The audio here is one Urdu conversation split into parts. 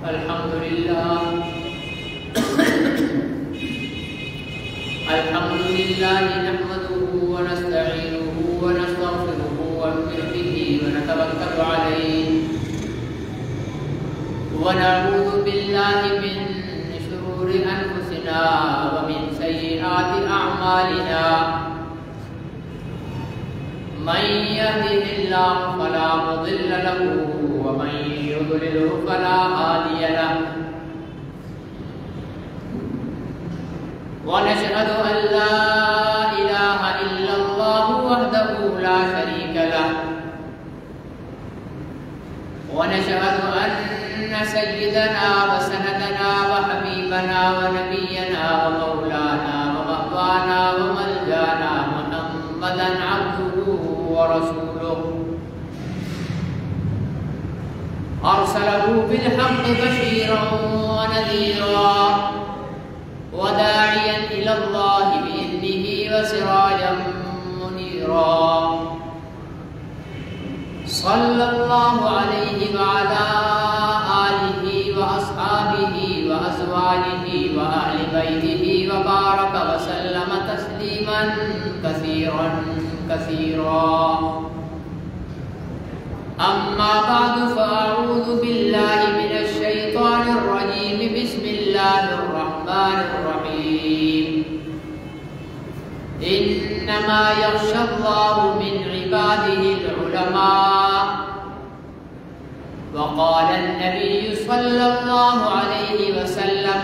الحمد لله نحمده ونستعينه ونستغفره ونؤمن به ونتوكل عليه ونعوذ بالله من شرور أنفسنا ومن سيئات أعمالنا من يهده الله فلا مضل له ومن يضلله فلا هادي له ونشهد أن لا إله إلا الله وحده لا شريك له ونشهد أن سيدنا وسندنا وحبيبنا ونبينا ومولانا ومهوانا وملجانا محمدا عبده ورسوله أرسله بالحق بشيرا ونذيرا وداعيا إلى الله بإذنه وسراجا منيرا صلى الله عليه وعلى آله وأصحابه وأزواجه وأهل بيته وبارك وسلم تسليما كثيرا كثيرا أما بعد فأعوذ بالله من الشيطان الرجيم بسم الله الرحمن الرحيم إنما يخشى الله من عباده العلماء وقال النبي صلى الله عليه وسلم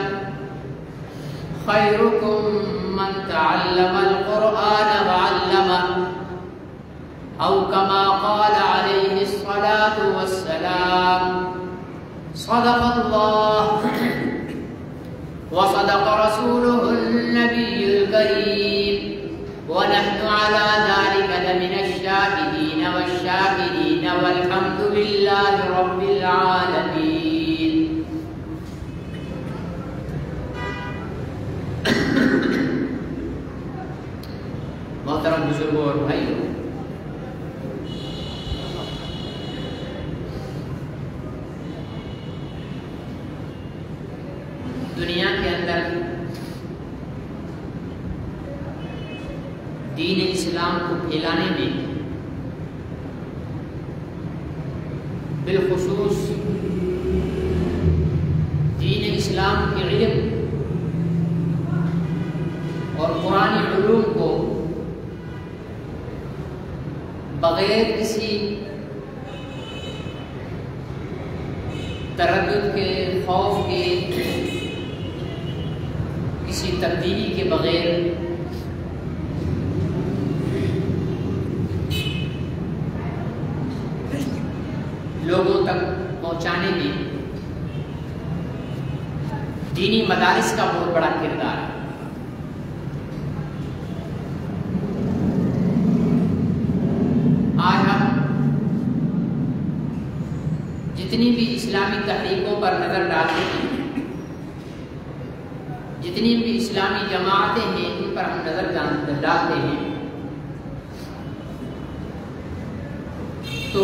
خيركم من تعلم القرآن وعلمه أو كما قال عليه الصلاة والسلام صدق الله وصدق رسوله النبي الكريم ونحن على ذلك لمن الشاهدين والشاكرين والحمد لله رب العالمين. محترم بزرگوں اور بھائیوں، دنیا کے اندر دین اسلام کو پھیلانے میں بالخصوص دین اسلام کے علم اور قرآنی علوم کو بغیر کسی تردد کے، خوف کے، کسی تبدیلی کے بغیر لوگوں تک پہنچانے میں دینی مدارس کا بہت بڑا کردار ہے۔ آج ہم جتنی بھی اسلامی تحریکوں پر نظر ڈالتے ہیں، جتنی بھی اسلامی جماعتیں ہیں ان پر ہم نظر ڈالتے ہیں، تو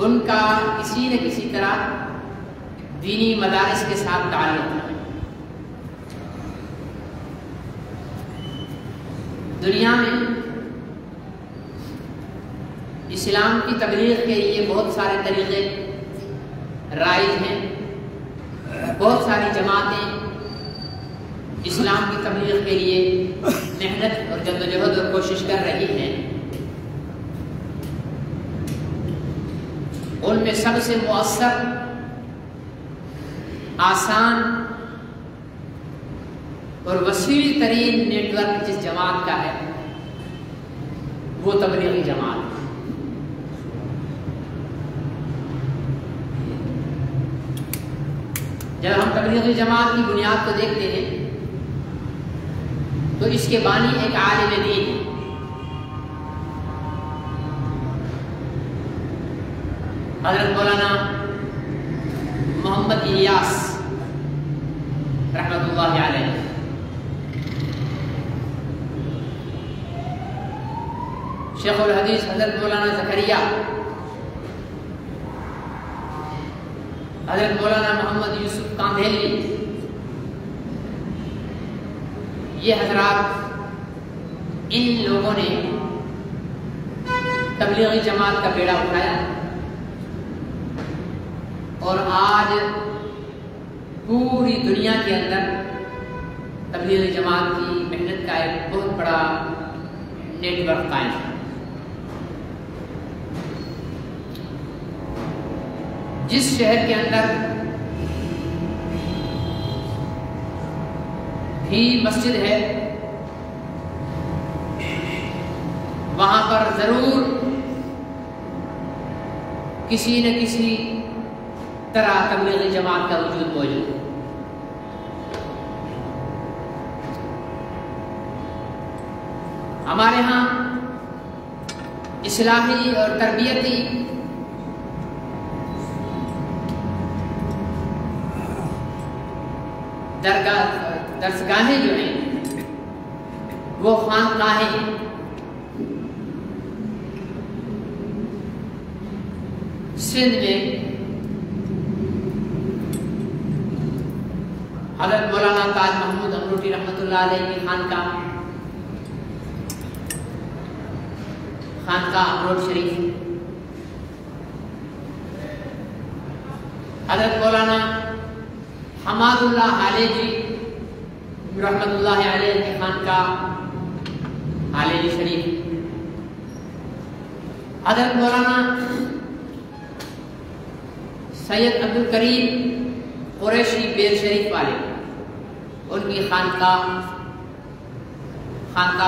ان کا کسی نہ کسی طرح دینی مدارس کے ساتھ تعلق ہے۔ دنیا میں اسلام کی تبلیغ کے لیے بہت سارے طریقے رائج ہیں، بہت ساری جماعتیں اسلام کی تبلیغ کے لیے محنت اور جدوجہد اور کوشش کر رہی ہیں۔ ان میں سب سے مؤثر، آسان اور وسیع ترین نیٹ ورک جس جماعت کا ہے وہ تبلیغی جماعت ہے۔ جب ہم تبلیغی جماعت کی بنیاد کو دیکھتے ہیں تو اس کے بانی ایک عالم دین ہے، حضرت مولانا محمد الیاس رحمۃ اللہ علیہ۔ شیخ الحدیث حضرت مولانا زکریا حضرت مولانا محمد یوسف کاندھیلی، یہ حضرات، ان لوگوں نے تبلیغی جماعت کا بیڑا اٹھایا اور آج پوری دنیا کے اندر تبلیغی جماعت کی محنت کا ایک بہت بڑا نیٹ ورک قائم ہے۔ جس شہر کے اندر بھی مسجد ہے وہاں پر ضرور کسی نہ کسی طرح تبلیغی جماعت کا وجود موجود ہے۔ ہمارے ہاں اصلاحی اور تربیتی درسگاہیں جو ہیں وہ خانقاہیں ہیں۔ سندھ میں حضرت مولانا تاج محمود امروٹی رحمۃ اللہ علیہ کی خانقاہ امروٹ شریف، حضرت مولانا حماد اللہ علیہ جی رحمۃ اللہ علیہ کی خانقاہ علیہ شریف، حضرت مولانا سید عبد الکریم قریشی بیر شریف والے، ان کی خانقاہ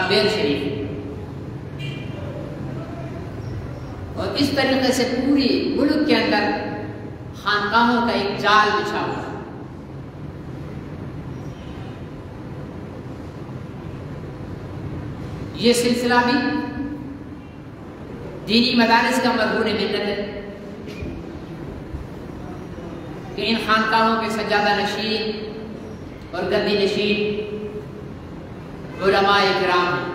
بیر شریف، اور اس طریقے سے پوری ملک کے اندر خانقاہوں کا ایک جال بچھا ہوا ہے۔ یہ سلسلہ بھی دینی مدارس کا مرہون منت ہے کہ ان خانقاہوں کے سجادہ نشین اور گدی نشین علماء اکرام ہیں،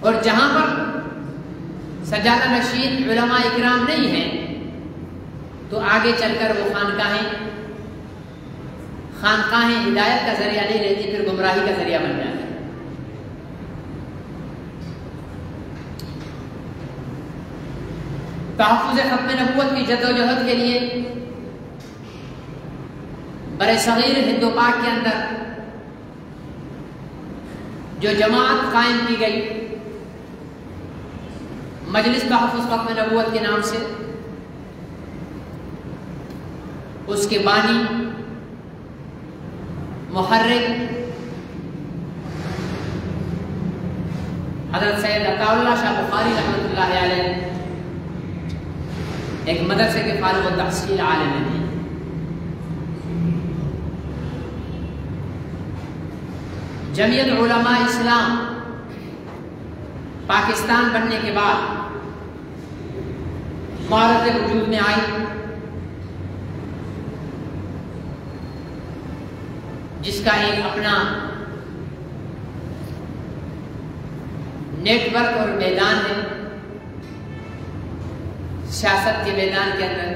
اور جہاں پر سجادہ نشین علماء اکرام نہیں ہیں تو آگے چل کر وہ خانقاہیں ہدایت کا ذریعہ نہیں رہتی، پھر گمراہی کا ذریعہ بن جاتی ہے۔ تحفظ ختم نبوت کی جدوجہد کے لیے برصغیر ہند و پاک کے اندر جو جماعت قائم کی گئی مجلس تحفظ ختم نبوت کے نام سے، اس کے بانی محرک حضرت سید عطا اللہ شاہ بخاری رحمۃ اللہ علیہ ایک مدرسے کے فارغ التحصیل عالم ہیں۔ جمعیت علماء اسلام پاکستان بننے کے بعد معرض وجود میں آئی، جس کا ایک اپنا نیٹ ورک اور میدان ہے۔ سیاست کے میدان کے اندر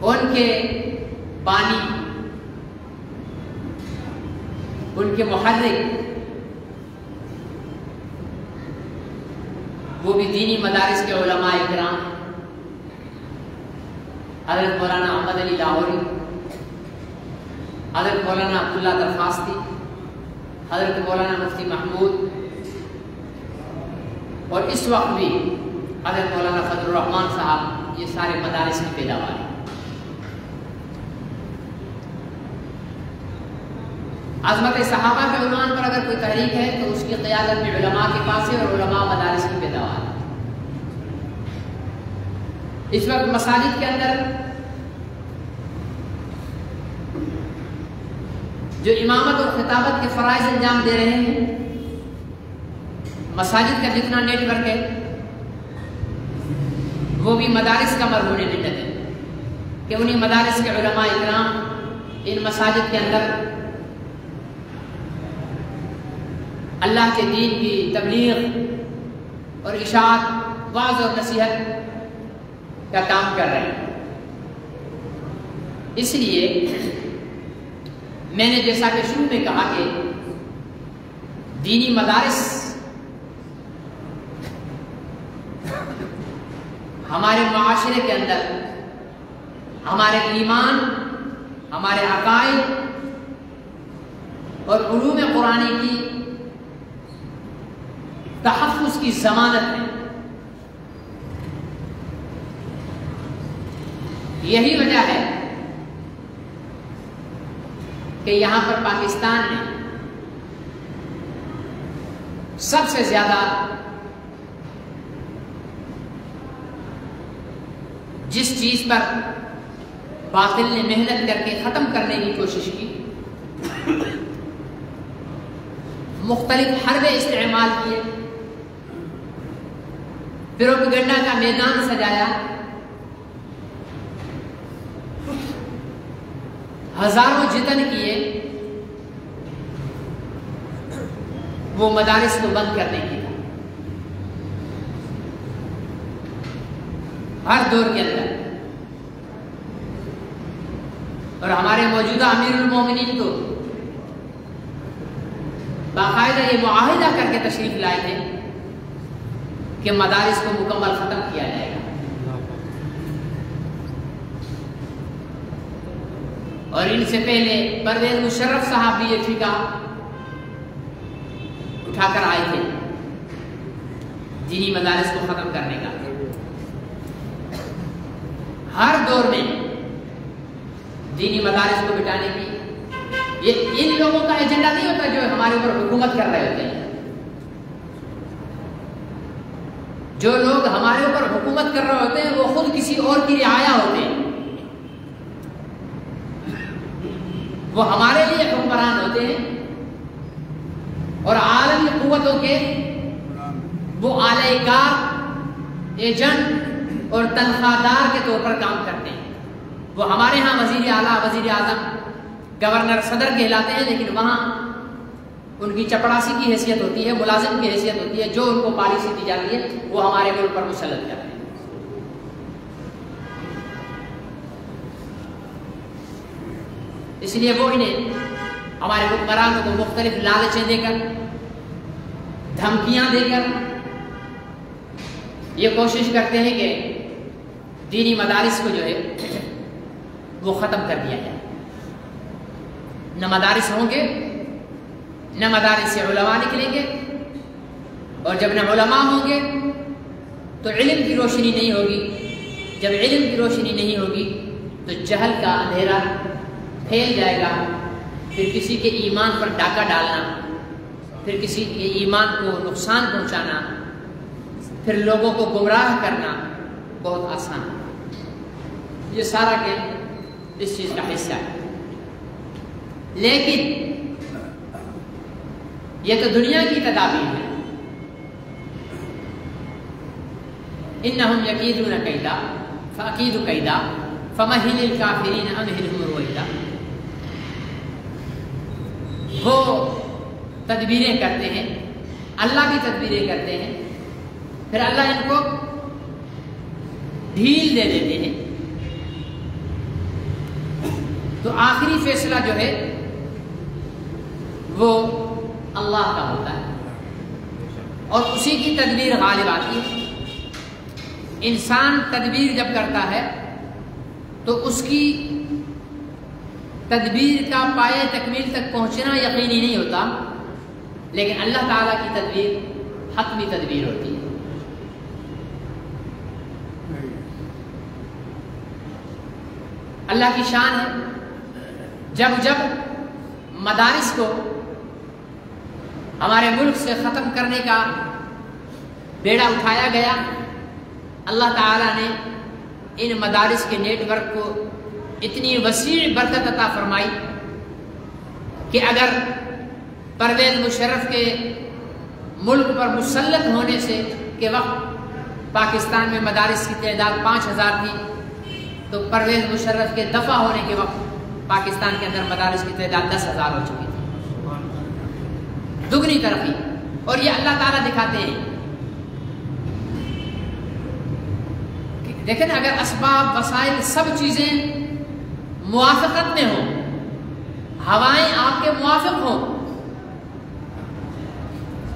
ان کے بانی، ان کے محرک، وہ بھی دینی مدارس کے علماء اکرام، حضرت مولانا احمد علی لاہوری، حضرت مولانا عبداللہ درخواستی، حضرت مولانا مفتی محمود، اور اس وقت بھی حضرت مولانا فضل الرحمان صاحب، یہ سارے مدارس کی پیداوار ہیں۔ عظمت صحابہ کے عنوان پر اگر کوئی تحریک ہے تو اس کی قیادت میں علماء کے پاس ہے اور علماء مدارس کی پیداوار ہے۔ اس وقت مساجد کے اندر جو امامت اور خطابت کے فرائض انجام دے رہے ہیں، مساجد کا جتنا نیٹ ورک ہے وہ بھی مدارس کا مرہون منت ہے کہ انہی مدارس کے علماء اکرام ان مساجد کے اندر اللہ کے دین کی تبلیغ اور اشاعت، وعظ اور نصیحت کا کام کر رہے ہیں۔ اس لیے میں نے جیسا کہ شروع میں کہا کہ دینی مدارس ہمارے معاشرے کے اندر ہمارے ایمان، ہمارے عقائد اور علوم قرآنی کی تحفظ کی ضمانت ہے۔ یہی وجہ ہے کہ یہاں پر پاکستان میں سب سے زیادہ جس چیز پر باطل نے محنت کر کے ختم کرنے کی کوشش کی، مختلف حربے استعمال کیے، پروپیگنڈا کا میدان سجایا، ہزاروں جتن کیے وہ مدارس کو بند کرنے کی ہر دور کے اندر۔ اور ہمارے موجودہ امیر المومنین تو باقاعدہ یہ معاہدہ کر کے تشریف لائے تھے کہ مدارس کو مکمل ختم کیا جائے گا، اور ان سے پہلے پرویز مشرف صاحب بھی یہ ٹھیکہ اٹھا کر آئے تھے دینی مدارس کو ختم کرنے کا۔ ہر دور میں دینی مدارس کو مٹانے کی یہ ان لوگوں کا ایجنڈا نہیں ہوتا جو ہمارے اوپر حکومت کر رہے ہوتے ہیں۔ جو لوگ ہمارے اوپر حکومت کر رہے ہوتے ہیں وہ خود کسی اور کی رعایا ہوتے ہیں، وہ ہمارے لیے حکمران ہوتے ہیں اور عالمی قوتوں کے وہ اعلی کار، ایجنٹ اور تنخواہ دار کے طور پر کام کرتے ہیں۔ وہ ہمارے ہاں وزیر اعلیٰ، وزیر اعظم، گورنر، صدر کہلاتے ہیں، لیکن وہاں ان کی چپڑاسی کی حیثیت ہوتی ہے، ملازم کی حیثیت ہوتی ہے، جو ان کو پالیسی دی جاتی ہے وہ ہمارے ملک پر مسلط کرتے ہیں۔ اس لیے وہ انہیں ہمارے حکمرانوں کو مختلف لالچیں دے کر، دھمکیاں دے کر یہ کوشش کرتے ہیں کہ دینی مدارس کو جو ہے وہ ختم کر دیا جائے۔ نہ مدارس ہوں گے، نہ مدارس سے علماء نکلیں گے، اور جب نہ علماء ہوں گے تو علم کی روشنی نہیں ہوگی، جب علم کی روشنی نہیں ہوگی تو جہل کا اندھیرا پھیل جائے گا، پھر کسی کے ایمان پر ڈاکہ ڈالنا، پھر کسی کے ایمان کو نقصان پہنچانا، پھر لوگوں کو گمراہ کرنا بہت آسان ہے۔ یہ سارا کھیل اس چیز کا حصہ ہے۔ لیکن یہ تو دنیا کی تدابیر ہے۔ انہم یکیدون کیدا فاکید کیدا فمہل الکافرین امہلہم رویدا۔ وہ تدبیریں کرتے ہیں، اللہ بھی تدبیریں کرتے ہیں، پھر اللہ ان کو ڈھیل دے دیتے ہیں، تو آخری فیصلہ جو ہے وہ اللہ کا ہوتا ہے اور اسی کی تدبیر غالب آتی ہے۔ انسان تدبیر جب کرتا ہے تو اس کی تدبیر کا پائے تکمیل تک پہنچنا یقینی نہیں ہوتا، لیکن اللہ تعالیٰ کی تدبیر حتمی تدبیر ہوتی ہے۔ اللہ کی شان ہے، جب مدارس کو ہمارے ملک سے ختم کرنے کا بیڑا اٹھایا گیا، اللہ تعالیٰ نے ان مدارس کے نیٹ ورک کو اتنی وسیع برکت عطا فرمائی کہ اگر پرویز مشرف کے ملک پر مسلط ہونے سے کے وقت پاکستان میں مدارس کی تعداد 5000 تھی، تو پرویز مشرف کے دفع ہونے کے وقت پاکستان کے اندر مدارس کی تعداد 10,000 ہو چکی تھی، دگنی ترقی۔ اور یہ اللہ تعالیٰ دکھاتے ہیں، دیکھیں اگر اسباب وسائل سب چیزیں موافقت میں ہوں، ہوائیں آپ کے موافق ہوں،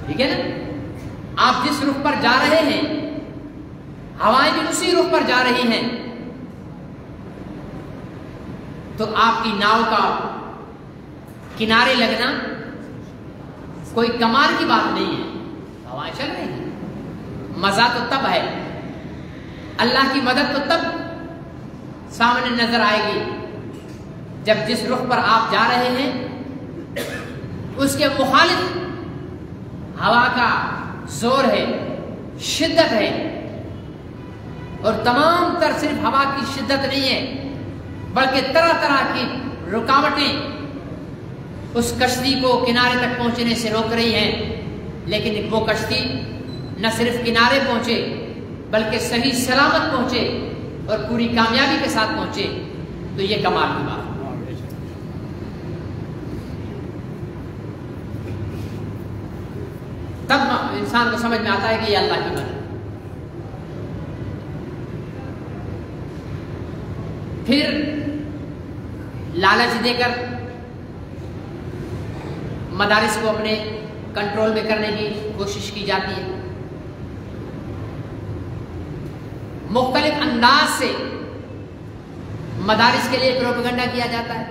ٹھیک ہے نا، آپ جس رخ پر جا رہے ہیں ہوائیں بھی اسی رخ پر جا رہی ہیں، تو آپ کی ناؤ کا کنارے لگنا کوئی کمال کی بات نہیں ہے، ہوائیں چل رہی ہیں۔ مزہ تو تب ہے، اللہ کی مدد تو تب سامنے نظر آئے گی جب جس رخ پر آپ جا رہے ہیں اس کے مخالف ہوا کا زور ہے، شدت ہے، اور تمام تر صرف ہوا کی شدت نہیں ہے بلکہ طرح طرح کی رکاوٹیں اس کشتی کو کنارے تک پہنچنے سے روک رہی ہیں، لیکن وہ کشتی نہ صرف کنارے پہنچے بلکہ صحیح سلامت پہنچے اور پوری کامیابی کے ساتھ پہنچے، تو یہ کمال کی بات ہے۔ تب انسان کو سمجھ میں آتا ہے کہ یہ اللہ کی مدد۔ پھر لالچ دے کر مدارس کو اپنے کنٹرول میں کرنے کی کوشش کی جاتی ہے، مختلف انداز سے مدارس کے لیے پروپیگنڈا کیا جاتا ہے۔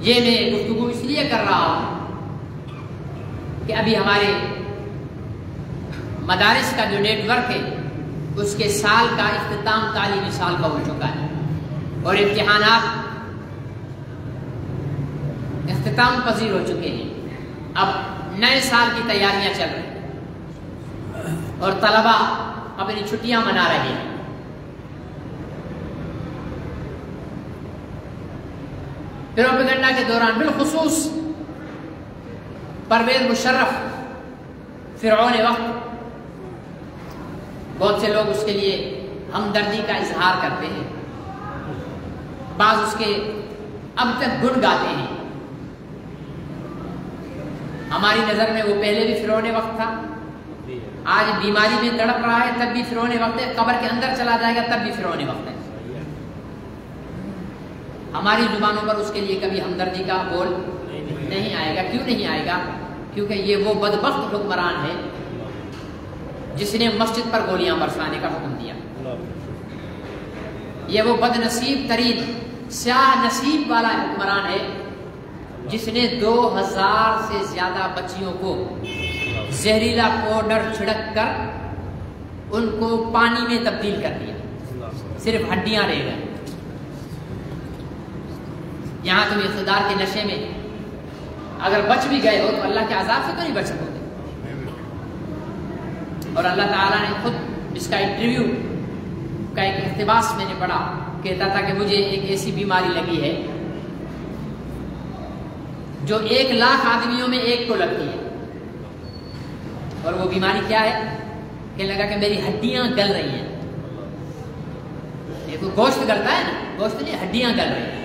یہ میں گفتگو اس لیے کر رہا ہوں کہ ابھی ہمارے مدارس کا جو نیٹ ورک ہے اس کے سال کا اختتام تعلیمی سال کا ہو چکا ہے، اور امتحانات اختتام پذیر ہو چکے ہیں۔ اب نئے سال کی تیاریاں چل رہی ہیں اور طلبہ اپنی چھٹیاں منا رہے ہیں۔ پروپیگنڈا کے دوران بالخصوص پرویز مشرف فرعون وقت، بہت سے لوگ اس کے لیے ہمدردی کا اظہار کرتے ہیں، بعض اس کے اب تک گن گاتے ہیں۔ ہماری نظر میں وہ پہلے بھی فرعون وقت تھا، آج بیماری میں تڑپ رہا ہے تب بھی فرعون وقت ہے، قبر کے اندر چلا جائے گا تب بھی فرعون وقت ہے۔ ہماری زبانوں پر اس کے لیے کبھی ہمدردی کا بول نہیں آئے گا۔ کیوں نہیں آئے گا؟ کیونکہ یہ وہ بدبخت حکمران ہے جس نے مسجد پر گولیاں برسانے کا حکم دیا، یہ وہ بد نصیب ترین سیاہ نصیب والا حکمران ہے جس نے 2000 سے زیادہ بچیوں کو زہریلا پاؤڈر چھڑک کر ان کو پانی میں تبدیل کر دیا، صرف ہڈیاں رہ گئیں۔ یہاں تم اقتدار کے نشے میں اگر بچ بھی گئے ہو تو اللہ کے عذاب سے تو نہیں بچ سکو گے۔ اور اللہ تعالیٰ نے خود اس کا انٹرویو کا ایک اقتباس میں نے پڑھا، کہتا تھا کہ مجھے ایک ایسی بیماری لگی ہے جو 1,00,000 آدمیوں میں ایک کو لگتی ہے، اور وہ بیماری کیا ہے؟ کہنے لگا کہ میری ہڈیاں گل رہی ہیں۔ یہ تو گوشت گلتا ہے نا، گوشت نہیں، ہڈیاں گل رہی ہیں۔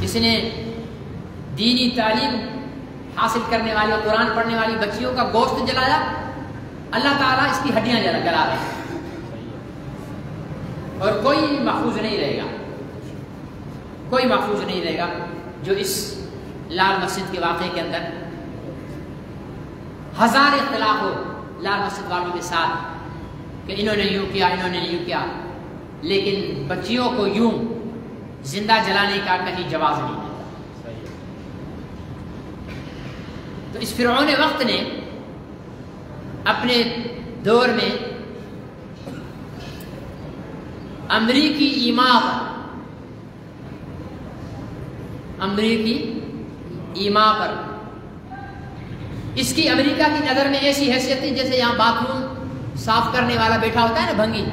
اس نے دینی تعلیم حاصل کرنے والی اور قرآن پڑھنے والی بچیوں کا گوشت جلایا، اللہ تعالیٰ اس کی ہڈیاں جلا رہے ہیں، اور کوئی محفوظ نہیں رہے گا، کوئی محفوظ نہیں رہے گا جو اس لال مسجد کے واقعے کے اندر ہزار اختلاف ہو لال مسجد والوں کے ساتھ کہ انہوں نے یوں کیا، انہوں نے یوں کیا، لیکن بچیوں کو یوں زندہ جلانے کا کہیں جواز نہیں ہے۔ تو اس فرعون وقت نے اپنے دور میں امریکی ایما پر اس کی امریکہ کی نظر میں ایسی حیثیت تھی جیسے یہاں باتھ روم صاف کرنے والا بیٹھا ہوتا ہے نا، بھنگی،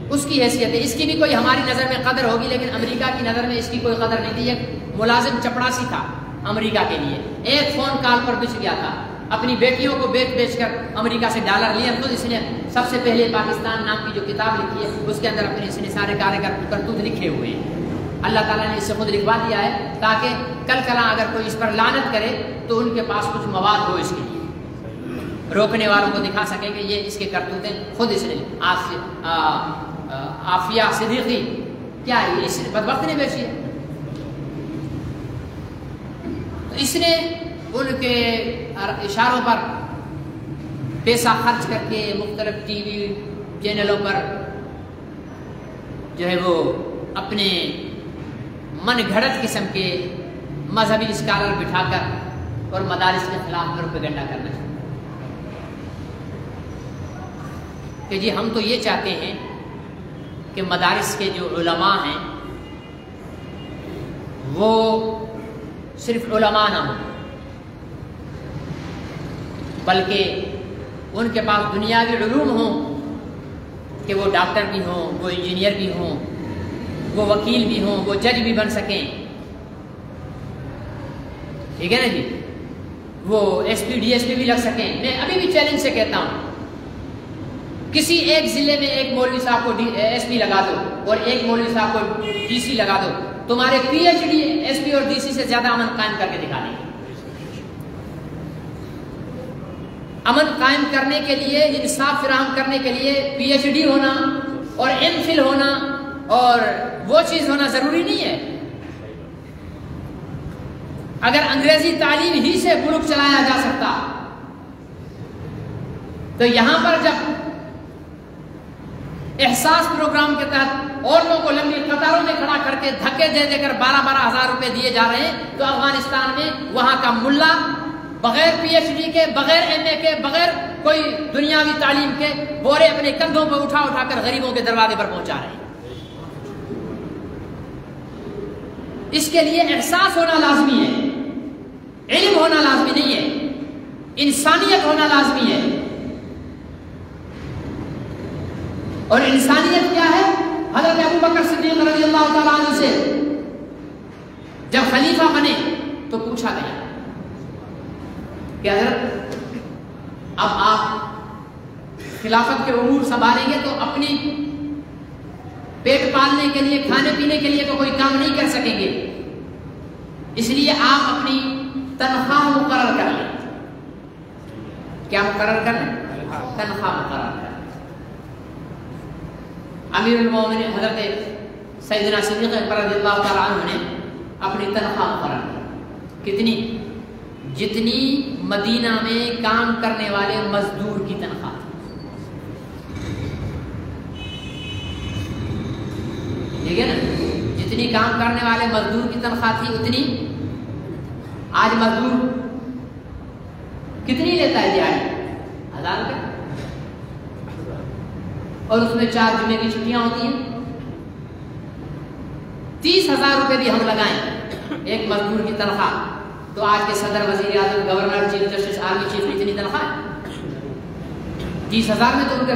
اس کی حیثیت ہے۔ اس کی بھی کوئی ہماری نظر میں قدر ہوگی، لیکن امریکہ کی نظر میں اس کی کوئی قدر نہیں تھی۔ یہ ملازم چپڑاسی تھا امریکہ کے لیے، ایک فون کال پر بچ گیا تھا، اپنی بیٹیوں کو بیچ کر امریکہ سے ڈالر لیے۔ خود اس نے سب سے پہلے پاکستان نام کی جو کتاب لکھی ہے اس کے اندر اپنے اس نے سارے کرتوت لکھے ہوئے ہیں۔ اللہ تعالیٰ نے اس سے خود لکھوا دیا ہے تاکہ کل کلاں اگر کوئی اس پر لعنت کرے تو ان کے پاس کچھ مواد ہو اس کے لیے۔ روکنے والوں کو دکھا سکے کہ یہ اس کے کرتوتیں خود اس نے عافیہ صدیقی کیا ہے اس بدبخت نے بیچی ہے. تو اس نے ان کے اشاروں پر پیسہ خرچ کر کے مختلف ٹی وی چینلوں پر جو ہے وہ اپنے من گھڑت قسم کے مذہبی اسکالر بٹھا کر اور مدارس کے خلاف پروپیگنڈا کرنا چاہتے کہ جی ہم تو یہ چاہتے ہیں کہ مدارس کے جو علماء ہیں وہ صرف علماء نہ ہوں بلکہ ان کے پاس دنیاوی علوم ہوں کہ وہ ڈاکٹر بھی ہوں، وہ انجینئر بھی ہوں، وہ وکیل بھی ہوں، وہ جج بھی بن سکیں. ٹھیک ہے نا جی، وہ ایس پی ڈی ایس پی بھی لگ سکیں. میں ابھی بھی چیلنج سے کہتا ہوں کسی ایک ضلع میں ایک مولوی صاحب کو ایس پی لگا دو اور ایک مولوی صاحب کو ڈی سی لگا دو، تمہارے P H D S P اور ڈی سی سے زیادہ امن قائم کر کے دکھا دیں گے. امن قائم کرنے کے لیے، انصاف فراہم کرنے کے لیے پی ایچ ڈی ہونا اور ایم فل ہونا اور وہ چیز ہونا ضروری نہیں ہے. اگر انگریزی تعلیم ہی سے ملک چلایا جا سکتا تو یہاں پر جب احساس پروگرام کے تحت عورتوں کو لمبی قطاروں میں کھڑا کر کے دھکے دے دے کر 12-12 ہزار روپے دیے جا رہے ہیں تو افغانستان میں وہاں کا ملا بغیر پی ایچ ڈی کے، بغیر ایم اے کے، بغیر کوئی دنیاوی تعلیم کے بورے اپنے کندھوں پر اٹھا اٹھا کر غریبوں کے دروازے پر پہنچا رہے ہیں. اس کے لیے احساس ہونا لازمی ہے، علم ہونا لازمی نہیں ہے، انسانیت ہونا لازمی ہے. اور انسانیت کیا ہے؟ حضرت ابو بکر صدیق رضی اللہ تعالیٰ عنہ سے جب خلیفہ بنے تو پوچھا گیا کہ حضرت اب آپ خلافت کے امور سنبھالیں گے تو اپنی پیٹ پالنے کے لیے، کھانے پینے کے لیے تو کوئی کام نہیں کر سکیں گے، اس لیے آپ اپنی تنخواہ مقرر کر لیں. کیا مقرر کر لیں؟ تنخواہ مقرر کر لیں. امیر المومنین حضرت سیدنا صدیق اکبر رضی اللہ تعالیٰ عنہ نے اپنی تنخواہ مقرر کی. کتنی؟ جتنی مدینہ میں کام کرنے والے مزدور کی تنخواہ تھی. ٹھیک ہے نا؟ جتنی کام کرنے والے مزدور کی تنخواہ تھی اتنی. آج مزدور کتنی لیتا ہے دیہڑی؟ 1000 روپے. اور اس میں 4 جمعے کی چھٹیاں ہوتی ہیں. 30,000 روپے بھی ہم لگائیں ایک مزدور کی تنخواہ تو آج کے صدر، وزیر اعظم، governor, chief justice, army chief اتنی تنخواہ ہے. 30,000 میں تو ان کے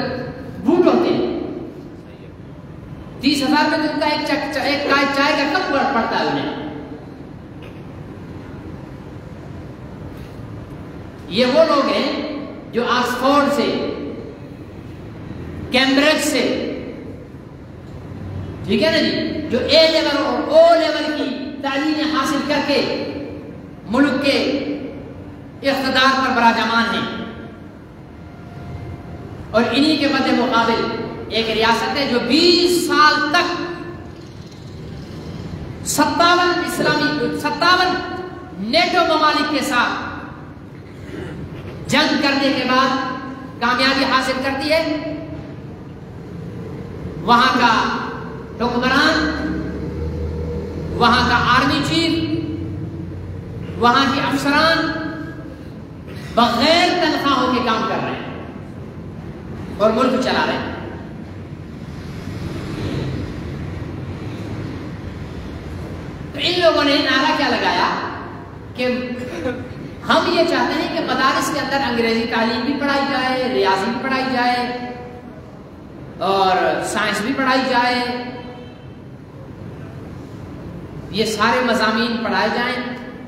بوٹ ہوتے ہیں. 30,000 میں تو ان کا ایک چائے کا کپ پڑتا ہے انہیں. یہ وہ لوگ ہیں جو آکسفورڈ سے، کیمبرج سے، ٹھیک ہے نا جی، جو اے لیول اور او لیول کی تعلیم حاصل کر کے ملک کے اقتدار پر براجمان ہیں. اور انہی کے مد مقابل ایک ریاست ہے جو 20 سال تک 57 نیٹو ممالک کے ساتھ جنگ کرنے کے بعد کامیابی حاصل کرتی ہے. وہاں کا حکمران، وہاں کا آرمی چیف، وہاں کے افسران بغیر تنخواہوں کے کام کر رہے ہیں اور ملک چلا رہے ہیں. تو ان لوگوں نے نعرہ کیا لگایا کہ ہم یہ چاہتے ہیں کہ مدارس کے اندر انگریزی تعلیم بھی پڑھائی جائے، ریاضی بھی پڑھائی جائے اور سائنس بھی پڑھائی جائے. یہ سارے مضامین پڑھائے جائیں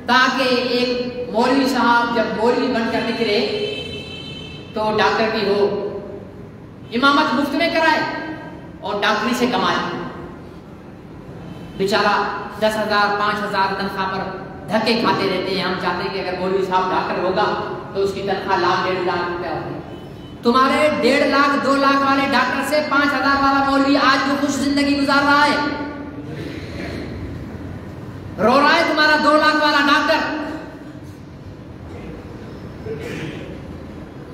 تاکہ ایک مولوی صاحب جب مولوی بن کر نکلے تو ڈاکٹر بھی ہو، امامت مفت میں کرائے اور ڈاکٹری سے کمائے. بیچارہ 10,000 5,000 تنخواہ پر دھکے کھاتے رہتے ہیں. ہم چاہتے ہیں کہ اگر مولوی صاحب ڈاکٹر ہوگا تو اس کی تنخواہ 1,00,000-1,50,000 روپیہ ہوتی ہے۔ تمہارے 1.5 لاکھ 2 لاکھ والے ڈاکٹر سے 5,000 والا مولوی آج جو خوش زندگی گزار رہا ہے، رو رہا ہے تمہارا 2 لاکھ والا ڈاکٹر،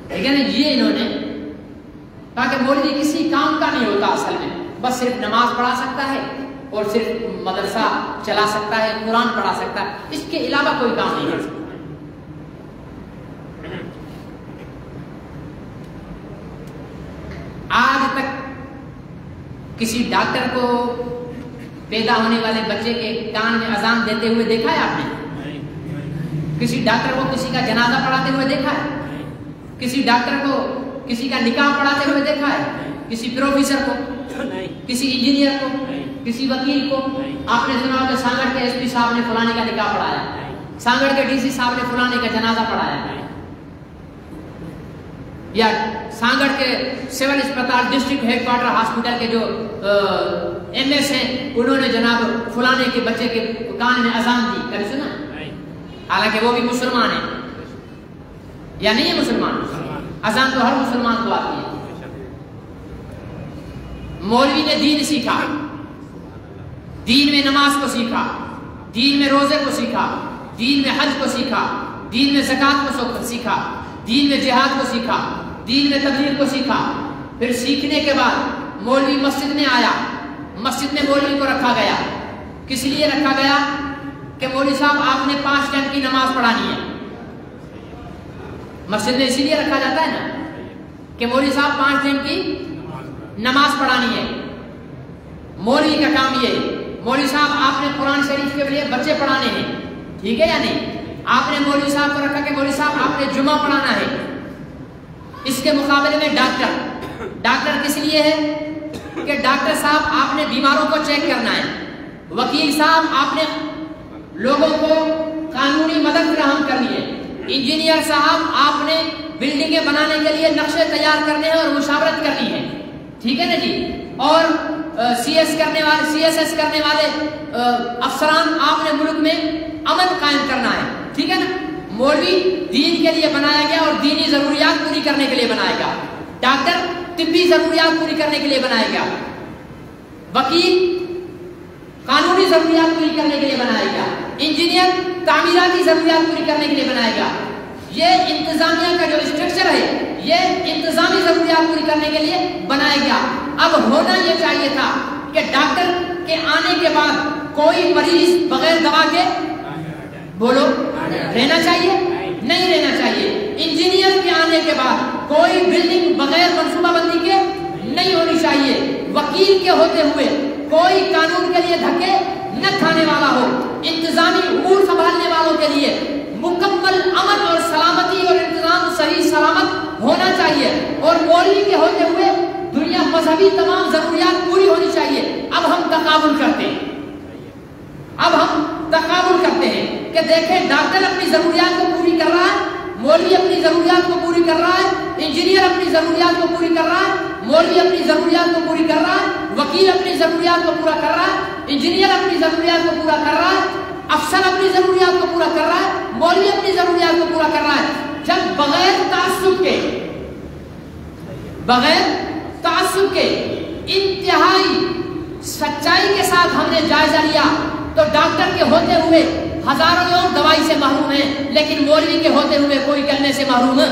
ٹھیک ہے نا؟ یہ انہوں نے، تاکہ مولوی کسی کام کا نہیں ہوتا اصل میں، بس صرف نماز پڑھا سکتا ہے اور صرف مدرسہ چلا سکتا ہے، قرآن پڑھا سکتا ہے، اس کے علاوہ کوئی کام نہیں کر سکتا۔ آج تک کسی ڈاکٹر کو پیدا ہونے والے بچے کے کان میں اذان دیتے ہوئے دیکھا ہے آپ نے؟ کسی ڈاکٹر کو کسی کا جنازہ پڑھاتے ہوئے دیکھا ہے؟ کسی ڈاکٹر کو کسی کا نکاح پڑھاتے ہوئے دیکھا ہے؟ کسی پروفیسر کو، کسی انجینئر کو، کسی وکیل کو؟ آپ نے سنا کہ سانگڑ کے ایس پی صاحب نے فلانے کا نکاح پڑھایا، سانگڑ کے ڈی سی صاحب نے فلانے کا جنازہ پڑھایا، یا سانگڑ کے سول اسپتال ڈسٹرکٹ ہیڈ کوارٹر ہاسپٹل کے جو ایم ایس ہیں انہوں نے جناب فلانے کے بچے کے کان میں اذان دی، کبھی سنا؟ حالانکہ وہ بھی مسلمان ہیں، یا نہیں ہے مسلمان؟ اذان تو ہر مسلمان کو آتی ہے۔ مولوی نے دین سیکھا، دین میں نماز کو سیکھا، دین میں روزے کو سیکھا، دین میں حج کو سیکھا، دین میں زکوٰۃ کو سیکھا، دین میں جہاد کو سیکھا، دین میں تبلیغ کو سیکھا۔ پھر سیکھنے کے بعد مولوی مسجد میں آیا، مسجد میں مولوی کو رکھا گیا۔ کس لیے رکھا گیا؟ کہ مولوی صاحب آپ نے 5 ٹائم کی نماز پڑھانی ہے۔ مسجد میں اسی لیے رکھا جاتا ہے نا کہ مولوی صاحب 5 ٹائم کی نماز پڑھانی ہے۔ مولوی کا کام یہ ہے، مولوی صاحب آپ نے قرآن شریف کے لیے بچے پڑھانے ہیں، ٹھیک ہے یا نہیں؟ آپ نے مولوی صاحب کو رکھا کہ مولوی صاحب آپ نے جمعہ پڑھانا ہے۔ اس کے مقابلے میں ڈاکٹر کس لیے ہے؟ کہ ڈاکٹر صاحب آپ نے بیماروں کو چیک کرنا ہے، وکیل صاحب آپ نے لوگوں کو قانونی مدد فراہم کرنی ہے، انجینئر صاحب آپ نے بلڈنگیں بنانے کے لیے نقشے تیار کرنے ہیں اور مشاورت کرنی ہے، ٹھیک ہے نا جی؟ اور سی ایس ایس کرنے والے افسران آپ نے ملک میں امن قائم کرنا ہے، ٹھیک ہے نا؟ مولوی دین کے لیے بنایا گیا اور دینی ضروریات پوری کرنے کے لیے بنایا گیا، ڈاکٹر طبی ضروریات پوری کرنے کے لیے بنایا گیا، وکیل قانونی ضروریات پوری کرنے کے لیے بنایا گیا، انجینئر تعمیراتی ضروریات پوری کرنے کے لیے بنایا گیا۔ یہ انتظامیہ کا جو اسٹرکچر ہے یہ انتظامی ضروریات پوری کرنے کے لیے بنایا گیا۔ اب ہونا یہ چاہیے تھا کہ ڈاکٹر کے آنے کے بعد کوئی مریض بغیر دوا کے بولو رہنا چاہیے؟ نہیں رہنا چاہیے۔ انجینئر کے آنے کے بعد کوئی بلڈنگ بغیر منصوبہ بندی کے نہیں ہونی چاہیے۔ وکیل کے ہوتے ہوئے کوئی قانون کے لیے دھکے نہ کھانے والا ہو۔ انتظامی امور سنبھالنے والوں کے لیے مکمل امن اور سلامتی اور انتظام صحیح سلامت ہونا چاہیے، اور مولوی کے ہوتے ہوئے دنیا مذہبی تمام ضروریات پوری ہونی چاہیے۔ اب ہم تقابل کرتے ہیں، کہ دیکھیں ڈاکٹر اپنی ضروریات کو پوری کر رہا ہے، مولوی اپنی ضروریات کو پوری کر رہا ہے، انجینئر اپنی ضروریات کو پوری کر رہا ہے، مولوی اپنی ضروریات کو پوری کر رہا ہے، وکیل اپنی ضروریات کو پورا کر رہا ہے، انجینئر اپنی ضروریات کو پورا کر رہا ہے، افسر اپنی ضروریات کو پورا کر رہا ہے، مولوی اپنی ضروریات کو پورا کر رہا ہے۔ جب بغیر تعصب کے انتہائی سچائی کے ساتھ ہم نے جائزہ لیا تو ڈاکٹر کے ہوتے ہوئے ہزاروں لوگ دوائی سے محروم ہیں، لیکن مولوی کے ہوتے ہوئے کوئی کلمے سے محروم ہے۔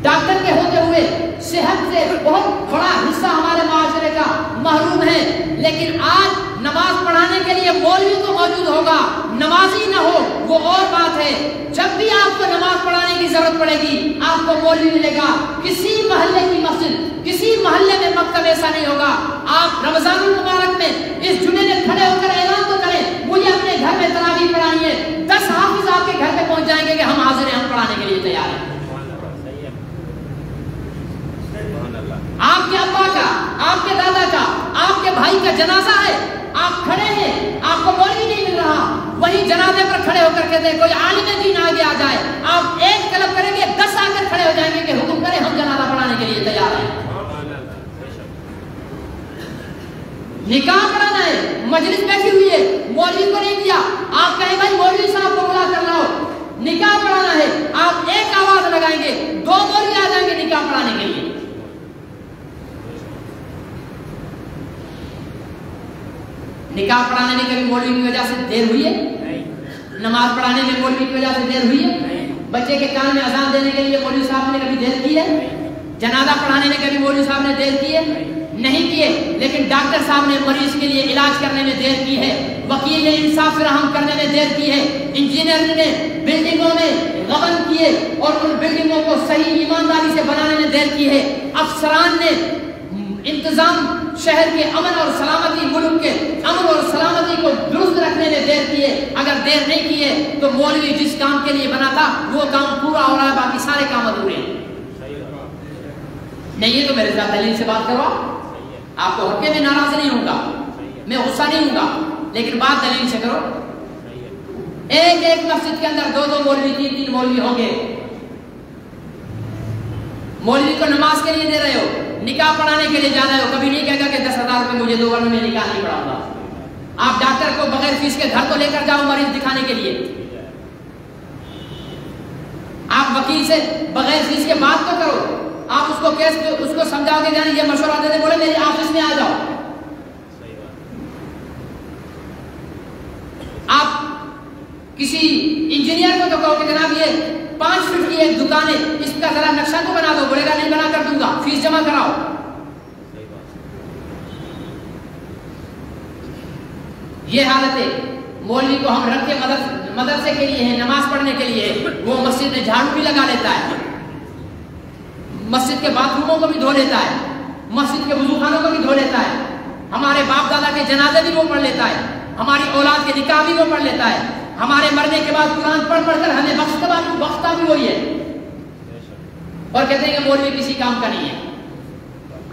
ڈاکٹر کے ہوتے ہوئے صحت سے بہت بڑا حصہ ہمارے معاشرے کا محروم ہے، لیکن آج نماز پڑھانے کے لیے مولوی تو موجود ہوگا، نمازی نہ ہو وہ اور بات ہے۔ جب بھی آپ کو نماز پڑھانے کی ضرورت پڑے گی آپ کو مولوی ملے گا۔ کسی محلے کی مسجد، کسی محلے میں مکتب ایسا نہیں ہوگا۔ آپ رمضان المبارک میں اس جمعے میں کھڑے ہو کر اعلان تو کریں مجھے اپنے گھر میں تراویح پڑھانی ہے، 10 حافظ آپ کے گھر پہ پہنچ جائیں گے کہ ہم حاضر ہیں، ہم پڑھانے کے لیے تیار ہیں۔ آپ کے ابا کا، آپ کے دادا کا، آپ کے بھائی کا جنازہ ہے، آپ کھڑے ہیں، آپ کو مولوی نہیں مل رہا، وہی جنازے پر کھڑے ہو کر کے دیں کوئی عالم دین آگے آ جائے، آپ ایک طلب کریں گے 10 آ کر کھڑے ہو جائیں گے کہ حکم کریں ہم جنازہ پڑھانے کے لیے تیار ہیں۔ نکاح پڑھانا ہے، مجلس بیٹھی ہوئی ہے، مولوی کو نہیں دیا، آپ کہیں بھائی مولوی صاحب کو بلا کر لاؤ۔ نکاح پڑھانا ہے، آپ نکاح پڑھانے میں کبھی مولوی کی وجہ سے دیر ہوئی ہے؟ نماز پڑھانے میں مولوی کی وجہ سے دیر ہوئی ہے؟ بچے کے کان میں اذان دینے کے لیے مولوی صاحب نے کبھی دیر کی ہے؟ جنازہ پڑھانے میں کبھی مولوی صاحب نے دیر کی ہے؟ نہیں کیے. لیکن ڈاکٹر صاحب نے مریض کے لیے علاج کرنے میں دیر کی ہے, وکیل نے انصاف فراہم کرنے میں دیر کی ہے, انجینئر نے بلڈنگوں میں غبن کیے اور ان بلڈنگوں کو صحیح ایمانداری سے بنانے میں دیر کی ہے, افسران نے انتظام شہر کے امن اور سلامتی, ملک کے امن اور سلامتی کو درست رکھنے میں دیر کی ہے. اگر دیر نہیں کی ہے تو مولوی جس کام کے لیے بنا تھا وہ کام پورا ہو رہا ہے, باقی سارے کام ادھورے ہیں. نہیں ہے تو میرے ساتھ دلیل سے بات کروا. آپ کو حق میں ناراض نہیں ہوں گا, میں غصہ نہیں ہوں گا, لیکن بات دلیل سے کرو. ایک ایک مسجد کے اندر 2 مولوی 3 مولوی ہوں گے. مولوی کو نماز کے لیے دے رہے ہو, نکاح پڑھانے کے لیے جا رہے ہو, کبھی نہیں کہے گا کہ 10,000 روپے مجھے دو ورنہ میں نکاح نہیں پڑھاؤں گا. آپ ڈاکٹر کو بغیر فیس کے گھر کو لے کر جاؤ مریض دکھانے کے لیے. آپ وکیل سے بغیر فیس کے بات تو کرو. آپ اس کو کیس اس کو سمجھاؤ گے یعنی یہ مشورہ دے دے, بولے میری آفس میں آ جاؤ. آپ کسی انجینئر کو تو کہو کہ جناب یہ 5 فٹ کی ایک دکان ہے, اس کا ذرا نقشہ تو بنا دو, بولے گا نہیں بنا کر دوں گا, فیس جمع کراؤ. یہ حالت ہے. مولوی کو ہم رکھ کے مدرسے کے لیے ہے, نماز پڑھنے کے لیے, وہ مسجد میں جھاڑو بھی لگا لیتا ہے, مسجد کے باتھ روموں کو بھی دھو لیتا ہے, مسجد کے وضو خانوں کو بھی دھو لیتا ہے, ہمارے باپ دادا کے جنازے بھی وہ پڑھ لیتا ہے, ہماری اولاد کے نکاح بھی وہ پڑھ لیتا ہے, ہمارے مرنے کے بعد قرآن پڑھ کر ہمیں بخشتا بھی وہی ہے. اور کہتے ہیں کہ مولوی کسی کام کا نہیں ہے.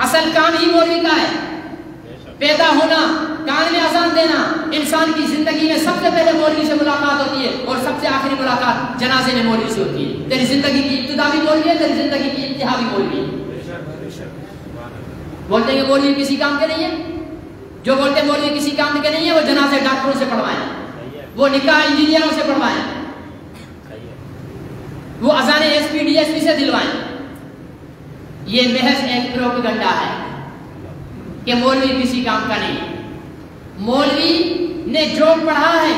اصل کام ہی مولوی کا ہے, پیدا ہونا, کان میں اذان دینا. انسان کی زندگی میں سب سے پہلے مولوی سے ملاقات ہوتی ہے اور سب سے آخری ملاقات جنازے میں مولوی سے ہوتی ہے. تیری زندگی کی ابتدا بھی مولوی ہے, تیری زندگی کی انتہا بھی مولوی ہے. بولتے ہیں کہ مولوی کسی کام کے نہیں ہے. جو بولتے ہیں مولوی کسی کام کے نہیں ہے, وہ جنازے ڈاکٹروں سے پڑھوائیں, وہ نکاح انجینئروں سے پڑھوائیں, وہ اذان ایس پی ڈی ایس پی سے دلوائیں. یہ محض ایک پروپیگنڈا ہے کہ مولوی کسی کام کا نہیں. مولوی نے جو پڑھا ہے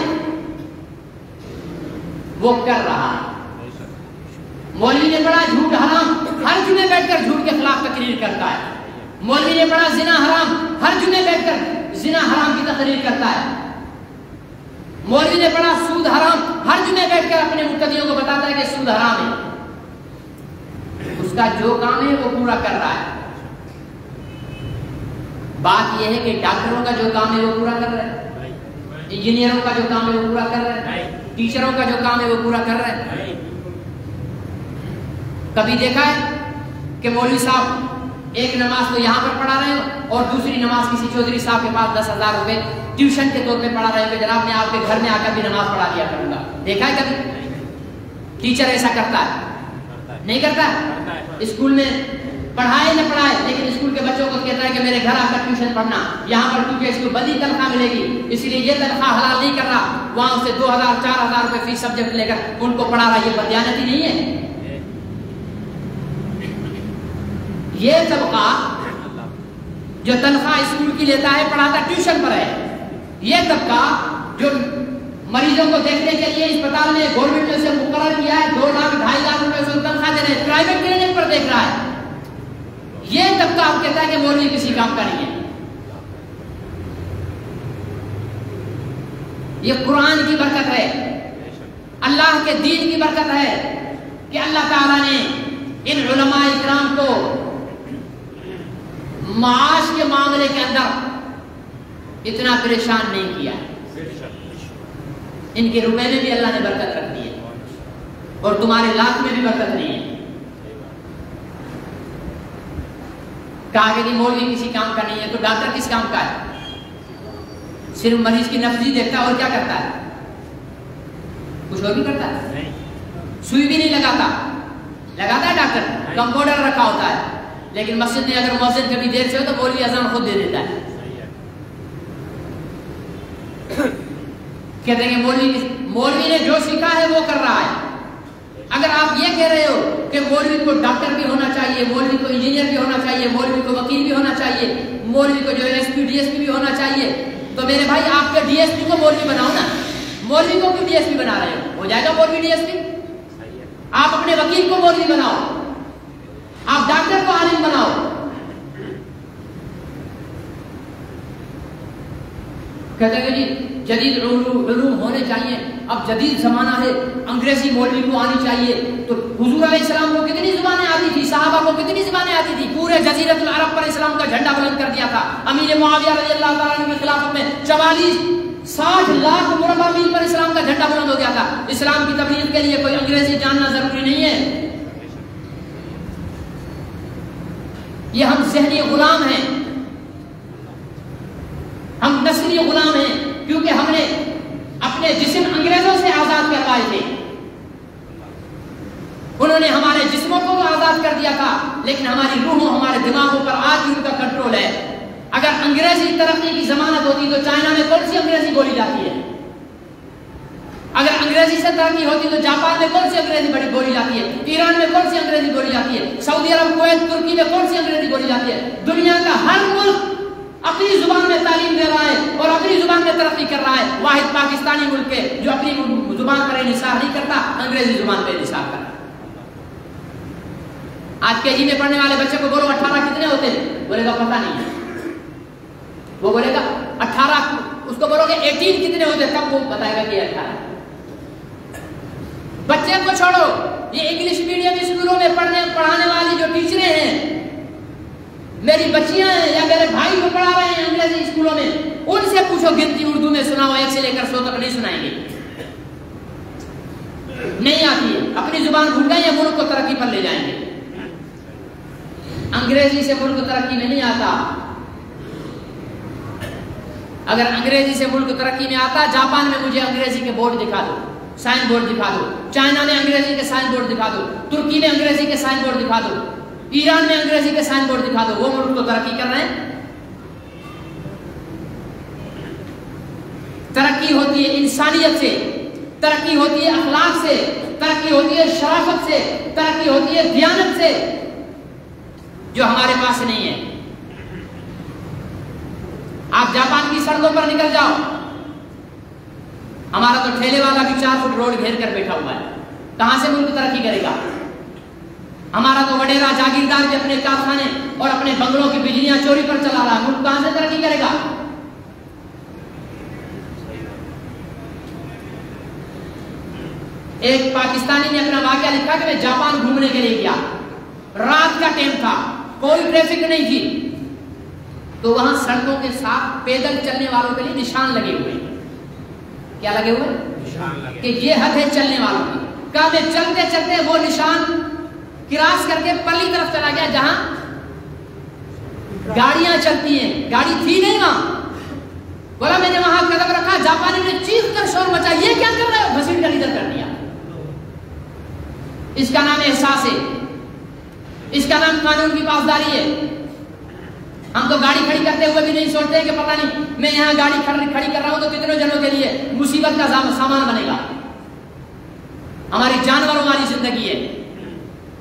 وہ کر رہا ہے. مولوی نے پڑھا جھوٹ حرام, ہر جمعے بیٹھ کر جھوٹ کے خلاف تقریر کرتا ہے. مولوی نے پڑھا زنا حرام, ہر جمعے بیٹھ کر زنا حرام کی تقریر کرتا ہے. مولوی نے پڑھا سود حرام, ہر جمعے بیٹھ کر اپنے مقتدیوں کو بتاتا ہے کہ سود حرام ہے. اس کا جو کام ہے وہ پورا کر رہا ہے. بات یہ ہے کہ ڈاکٹروں کا جو کام ہے وہ پورا کر رہا ہے, انجینئروں کا جو کام ہے وہ پورا کر رہا ہے, ٹیچروں کا جو کام ہے وہ پورا کر رہا ہے. کبھی دیکھا ہے کہ مولوی صاحب ایک نماز تو یہاں پر پڑھا رہے ہو اور دوسری نماز کسی چودھری صاحب کے پاس 10,000 روپے ٹیوشن کے طور پہ پڑھا رہے ہو کہ جناب میں آپ کے گھر میں آ کر بھی نماز پڑھا دیا کروں گا؟ دیکھا ہے کبھی ٹیچر ایسا کرتا ہے؟ نہیں کرتا. اسکول میں پڑھائے نہ پڑھائے, لیکن اسکول کے بچوں کو کہتا ہے کہ میرے گھر آ کر ٹیوشن پڑھنا. یہاں پر کیونکہ اس کو بدی تنخواہ ملے گی اس لیے یہ تنخواہ حلال نہیں کر رہا, وہاں سے 2,000 4,000 روپے فی سبجیکٹ لے کر ان کو پڑھا رہا. یہ بدیانتی نہیں ہے. یہ طبقہ جو تنخواہ اسکول کی لیتا ہے پڑھاتا ٹیوشن پر ہے. یہ طبقہ جو مریضوں کو دیکھنے کے لیے اسپتال میں گورنمنٹ نے اسے مقرر کیا ہے 2 لاکھ 2.5 لاکھ روپے سے تنخواہ دے رہے ہیں, پرائیویٹ کلینک پر دیکھ رہا ہے. یہ طبقہ آپ کہتا ہے کہ مولوی کسی کام کا نہیں ہے. یہ قرآن کی برکت ہے, اللہ کے دین کی برکت ہے کہ اللہ تعالیٰ نے ان علماء اکرام کو معاش کے معاملے کے اندر اتنا پریشان نہیں کیا. ان کے روپے میں بھی اللہ نے برکت رکھ دی ہے اور تمہارے لاکھ میں بھی برکت نہیں ہے. کہا کہ مولوی کسی کام کا نہیں ہے, تو ڈاکٹر کس کام کا ہے؟ صرف مریض کی نبض دیکھتا ہے اور کیا کرتا ہے؟ کچھ اور بھی کرتا ہے؟ سوئی بھی نہیں لگاتا. لگاتا ہے ڈاکٹر, کمپاؤنڈر رکھا ہوتا ہے. لیکن مسجد میں اگر مؤذن کبھی دیر سے ہو تو مولوی اذان خود دے دیتا ہے. کہتے ہیں کہ مولوی نے جو سیکھا ہے وہ کر رہا ہے. اگر آپ یہ کہہ رہے ہو کہ مولوی کو ڈاکٹر بھی ہونا چاہیے, مولوی کو انجینئر بھی ہونا چاہیے, مولوی کو وکیل بھی ہونا چاہیے, مولوی کو جو ایس پی ڈی ایس پی بھی ہونا چاہیے, تو میرے بھائی آپ کے ڈی ایس پی کو مولوی بناؤ نا. مولوی کو کیوں ڈی ایس پی بنا رہے ہو جائے گا مولوی ڈی ایس پی. آپ اپنے وکیل کو مولوی بناؤ, آپ ڈاکٹر کو عالم بناؤ. کہتے ہیں جی جدید علوم ہونے چاہیے, اب جدید زمانہ ہے, انگریزی مولوی کو آنی چاہیے. تو حضور علیہ السلام کو کتنی زبانیں آتی تھی, صحابہ کو کتنی زبانیں آتی تھی, پورے جزیرۃ العرب پر اسلام کا جھنڈا بلند کر دیا تھا. امیر معاویہ رضی اللہ تعالیٰ عنہ کی خلافت میں 60 لاکھ مربع میل پر اسلام کا جھنڈا بلند ہو گیا تھا. اسلام کی تبلیغ کے لیے کوئی انگریزی جاننا ضروری نہیں ہے. یہ ہم ذہنی غلام ہیں, ہم نسلی غلام ہیں, کیونکہ ہم نے اپنے جسم انگریزوں سے آزاد کروائے تھے. انہوں نے ہمارے جسموں کو آزاد کر دیا تھا, لیکن ہماری روحوں, ہمارے دماغوں پر آج بھی ان کا کنٹرول ہے. اگر انگریزی ترقی کی ضمانت ہوتی تو چائنا میں کون سی انگریزی بولی جاتی ہے؟ اگر انگریزی سے ترقی ہوتی تو جاپان میں کون سی انگریزی بڑی بولی جاتی ہے؟ ایران میں کون سی انگریزی بولی جاتی ہے؟ سعودی عرب, کویت, ترکی میں کون سی انگریزی بولی جاتی ہے؟ دنیا کا ہر ملک اپنی زبان میں تعلیم دے رہا ہے اور اپنی زبان میں ترقی کر رہا ہے. واحد پاکستانی ملک ہے جو اپنی زبان پر انحصار نہیں کرتا, انگریزی زبان پر انحصار کرتا. آج کے جی میں پڑھنے والے بچے کو بولو 18 کتنے ہوتے ہیں, بولے گا پتہ نہیں ہے. وہ بولے گا 18, اس کو بولو گے 18 کتنے ہوتے ہیں, تب وہ بتائے گا کہ 18. بچے کو چھوڑو, یہ انگلش میڈیم اسکولوں میں پڑھانے والی جو ٹیچریں ہیں, میری بچیاں ہیں یا میرے بھائی کو پڑھا رہے ہیں انگریزی اسکولوں میں, ان سے پوچھو گنتی اردو میں سناؤ 1 سے لے کر 100 تک, نہیں سنائیں گے, نہیں آتی ہے. اپنی زبان بھول گئے یا ملک کو ترقی پر لے جائیں گے. انگریزی سے ملک ترقی میں نہیں آتا. اگر انگریزی سے ملک ترقی میں آتا, جاپان میں مجھے انگریزی کے بورڈ دکھا دو, سائن بورڈ دکھا دو. چائنا میں انگریزی کے سائن بورڈ دکھا دو. ترکی میں انگریزی کے سائن بورڈ دکھا دو. ایران میں انگریزی کے سائن بورڈ دکھا دو. وہ ملک تو ترقی کر رہے ہیں. ترقی ہوتی ہے انسانیت سے, ترقی ہوتی ہے اخلاق سے, ترقی ہوتی ہے شرافت سے, ترقی ہوتی ہے دیانت سے, جو ہمارے پاس نہیں ہے. آپ جاپان کی سڑکوں پر نکل جاؤ, ہمارا تو ٹھیلے والا بھی 4 فٹ روڈ گھیر کر بیٹھا ہوا ہے. کہاں سے ملک ترقی کرے گا؟ ہمارا تو وڈیرا جاگیردار بھی اپنے کارخانے اور اپنے بنگلوں کی بجلیاں چوری پر چلا رہا ہے. ملک کہاں سے ترقی کرے گا؟ ایک پاکستانی نے اپنا واقعہ لکھا کہ میں جاپان گھومنے کے لیے گیا, رات کا ٹائم تھا, کوئی ٹریفک نہیں تھی, تو وہاں سڑکوں کے ساتھ پیدل چلنے والوں کے لیے نشان لگے ہوئے. کیا لگے ہوئے؟ کہ یہ حد ہے چلنے والوں کی. کہا میں چلتے چلتے وہ نشان کراس کر کے پرلی طرف چلا گیا جہاں گاڑیاں چلتی ہیں. گاڑی تھی نہیں وہاں. بولا میں نے وہاں قدم رکھا, جاپانی نے چیخ کر شور مچا, یہ کیا کر رہے ہو؟ گھسیٹ کر ادھر کر دیا. اس کا نام احساس ہے, اس کا نام قانون کی پاسداری ہے. ہم تو گاڑی کھڑی کرتے ہوئے بھی نہیں سوچتے کہ پتہ نہیں میں یہاں گاڑی کھڑی کر رہا ہوں تو کتنے جنوں کے لیے مصیبت کا سامان بنے گا. ہماری جانوروں والی زندگی ہے.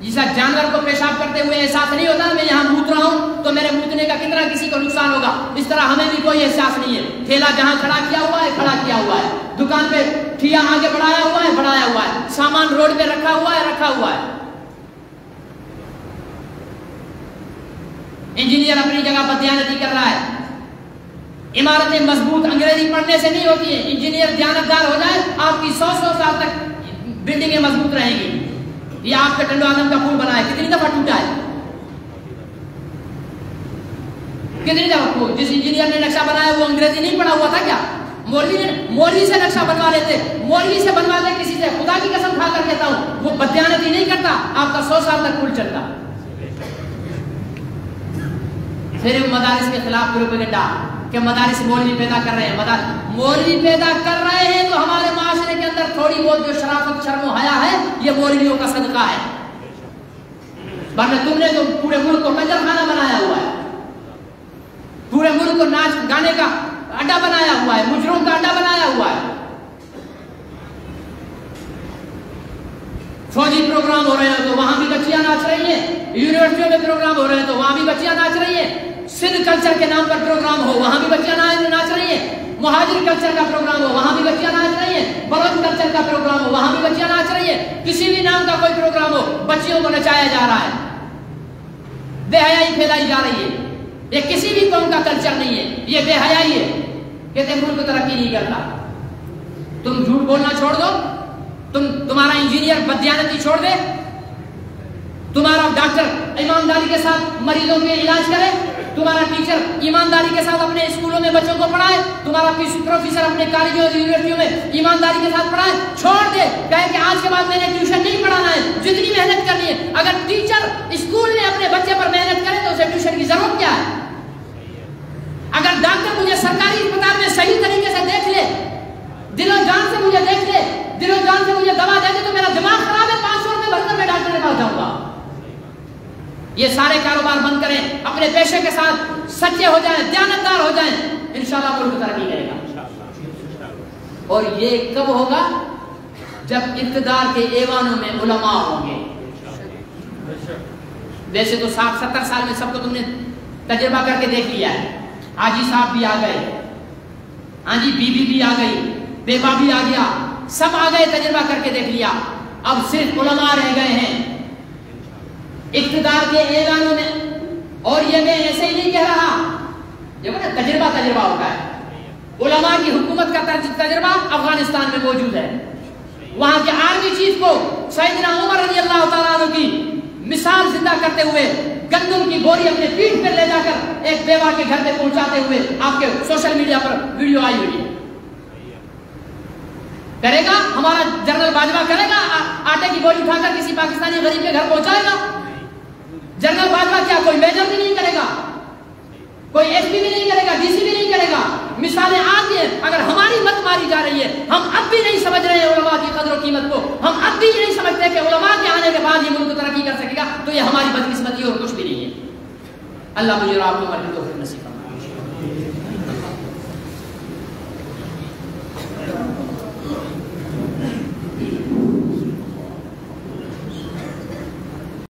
جیسا جانور کو پیشاب کرتے ہوئے احساس نہیں ہوتا میں یہاں موت رہا ہوں تو میرے موتنے کا کتنا کسی کو نقصان ہوگا, اس طرح ہمیں بھی کوئی احساس نہیں ہے. ٹھیلا جہاں کھڑا کیا ہوا ہے کھڑا کیا ہوا ہے, دکان پہ ٹھیا آگے بڑھایا ہوا ہے, سامان روڈ پہ رکھا ہوا ہے. انجینئر اپنی جگہ پر دیانتی کر رہا ہے. عمارتیں مضبوط انگریزی پڑھنے سے نہیں ہوتی ہیں. انجینئر دیانتدار ہو جائے آپ کی 100 سال تک بلڈنگیں مضبوط رہیں گی. یہ آپ کے ٹنڈو آدم کا پل بنا ہے, کتنی دفعہ ٹوٹا ہے؟ کتنی دفعہ؟ جس انجینئر نے نقشہ بنایا وہ انگریزی نہیں پڑھا ہوا تھا کیا؟ مولوی سے نقشہ بنوا لیتے, مولوی سے بنوا لے کسی سے, خدا کی قسم کھا کر کہتا ہوں وہ بدیانتی نہیں کرتا, آپ کا 100 سال تک پل چلتا. پھر مدارس کے خلاف پروپیگنڈا کہ مدارس مولوی پیدا کر رہے ہیں. مولوی پیدا کر رہے ہیں تو ہمارے معاشرے کے اندر تھوڑی بہت جو شرافت شرم و حیا ہے یہ مولویوں کا صدقہ ہے. ورنہ تم نے تو پورے ملک کو کنجر خانہ بنایا ہوا ہے, پورے ملک کو ناچ گانے کا اڈا بنایا ہوا ہے, مجرموں کا اڈا بنایا ہوا ہے. فوجی پروگرام ہو رہے ہیں تو وہاں بھی بچیاں ناچ رہی ہیں, یونیورسٹیوں میں پروگرام ہو رہے ہیں تو وہاں بھی بچیاں ناچ رہی ہیں, سندھ کلچر کے نام پر پروگرام ہو وہاں بھی بچیاں ناچ رہی ہیں. مہاجر کلچر کا پروگرام ہو وہاں بھی بچیاں ناچ رہی ہیں، بلوچ کلچر کا پروگرام ہو وہاں بھی بچیاں ناچ رہی ہیں، کسی بھی نام کا کوئی پروگرام ہو بچیوں کو نچایا جا رہا ہے، بے حیائی پھیلائی جا رہی ہے. یہ کسی بھی قوم کا کلچر نہیں ہے، یہ بے حیائی ہے. کہتے ہیں ملک ترقی نہیں کرتا. تم جھوٹ بولنا چھوڑ دو، تمہارا انجینئر بددیانتی چھوڑ دے، تمہارا ڈاکٹر ایمانداری کے ساتھ مریضوں کے علاج کرے، تمہارا ٹیچر ایمانداری کے ساتھ اپنے اسکولوں میں بچوں کو پڑھائے، تمہارا پروفیسر اپنے کالجوں اور یونیورسٹیوں میں ایمانداری کے ساتھ پڑھائے. چھوڑ دے، کہے کہ آج کے بعد میں نے ٹیوشن نہیں پڑھانا ہے، جتنی محنت کرنی ہے. اگر ٹیچر اسکول میں اپنے بچے پر محنت کرے تو اسے ٹیوشن کی ضرورت کیا ہے؟ اگر ڈاکٹر مجھے سرکاری اسپتال میں صحیح طریقے سے دیکھ لے، دل و جان سے مجھے دیکھ لے، دل و جان سے مجھے دوا دے دے تو میرا دماغ خراب ہے، 500 روپے بھر کر میں ڈاکٹر کے پاس جاؤں گا. یہ سارے کاروبار بند کریں، اپنے پیشے کے ساتھ سچے ہو جائیں، دیانتدار ہو جائیں، انشاءاللہ ملک ترقی کرے گا. اور یہ کب ہوگا؟ جب اقتدار کے ایوانوں میں علماء ہوں گے. ویسے تو 60-70 سال میں سب کو تم نے تجربہ کر کے دیکھ لیا ہے. حاجی صاحب بھی آ گئے، ہاں جی بی بی بھی آ گئی، بیوہ بھی آ گیا، سب آ گئے، تجربہ کر کے دیکھ لیا. اب صرف علماء رہ گئے ہیں اقتدار کے ایوانوں میں. اور یہ میں ایسے ہی نہیں کہہ رہا، دیکھو نا تجربہ ہوتا ہے. علماء کی حکومت کا تجربہ افغانستان میں موجود ہے. وہاں کے آرمی چیف کو سیدنا عمر رضی اللہ تعالیٰ عنہ کی مثال زندہ کرتے ہوئے گندم کی بوری اپنے پیٹھ پر لے جا کر ایک بیوہ کے گھر پہ پہنچاتے ہوئے آپ کے سوشل میڈیا پر ویڈیو آئی ہوئی ہے. کرے گا ہمارا جنرل باجوہ، کرے گا آٹے کی بوری اٹھا کر کسی پاکستانی غریب کے گھر پہنچائے گا؟ جنرل باجوہ کیا کوئی میجر بھی نہیں کرے گا، کوئی ایس پی بھی نہیں کرے گا، ڈی سی بھی نہیں کرے گا. مثالیں آتی ہیں. اگر ہماری مت ماری جا رہی ہے، ہم اب بھی نہیں سمجھ رہے ہیں علماء کی قدر و قیمت کو، ہم اب بھی نہیں سمجھتے کہ علماء کے آنے کے بعد یہ ملک ترقی کر سکے گا، تو یہ ہماری بدقسمتی اور کچھ بھی نہیں ہے. اللہ مجھے اور آپ کو توفیق نصیب فرمائے.